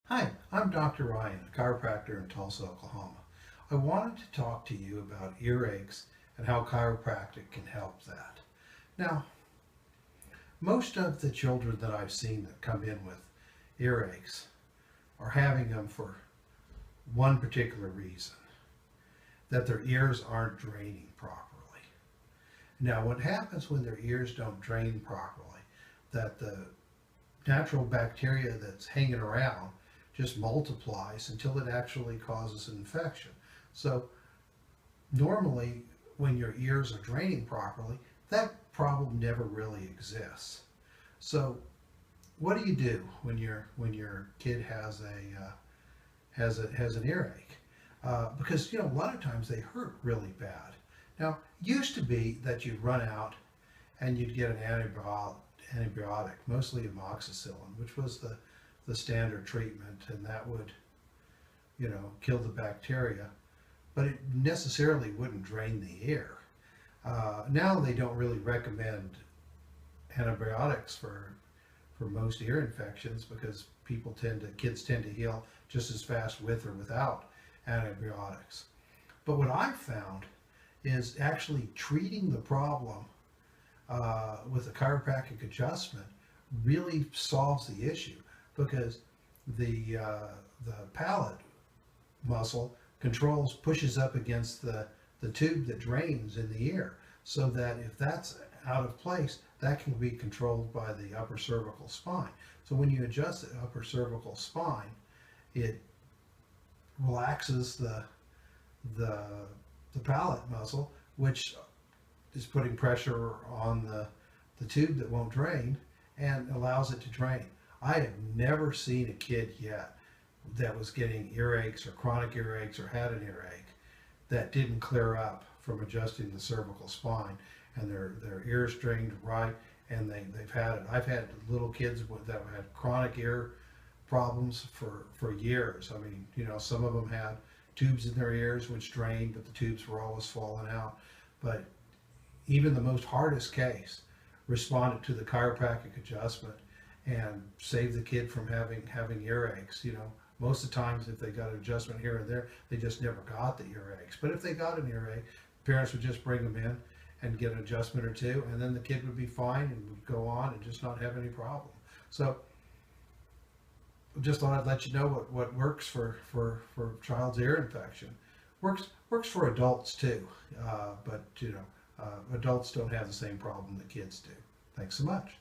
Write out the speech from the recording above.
Hi, I'm Dr. Ryan, a chiropractor in Tulsa, Oklahoma. I wanted to talk to you about earaches and how chiropractic can help that. Now, most of the children that I've seen that come in with earaches are having them for one particular reason, that their ears aren't draining properly. Now, what happens when their ears don't drain properly, that the natural bacteria that's hanging around just multiplies until it actually causes an infection. So normally when your ears are draining properly, that problem never really exists. So what do you do when your kid has an earache? Because a lot of times they hurt really bad. Now, it used to be that you'd run out and you'd get an antibiotic, mostly amoxicillin, which was the standard treatment, and that would, kill the bacteria, but it necessarily wouldn't drain the ear. Now they don't really recommend antibiotics for most ear infections because kids tend to heal just as fast with or without antibiotics. But what I've found is actually treating the problem with a chiropractic adjustment really solves the issue, because the palate muscle pushes up against the tube that drains in the ear, so that if that's out of place, that can be controlled by the upper cervical spine. So when you adjust the upper cervical spine, it relaxes the palate muscle, which is putting pressure on the tube that won't drain and allows it to drain. I have never seen a kid yet that was getting earaches or chronic earaches or had an earache that didn't clear up from adjusting the cervical spine, and their ears drained right, and they've had it. I've had little kids that have had chronic ear problems for years. I mean, some of them had tubes in their ears which drained, but the tubes were always falling out. But even the most hardest case responded to the chiropractic adjustment and saved the kid from having earaches. Most of the times if they got an adjustment here and there, they just never got the earaches. But if they got an earache, parents would just bring them in and get an adjustment or two, and then the kid would be fine and would go on and just not have any problem. So just thought I'd let you know what works for child's ear infection. Works for adults too, but adults don't have the same problem that kids do. Thanks so much.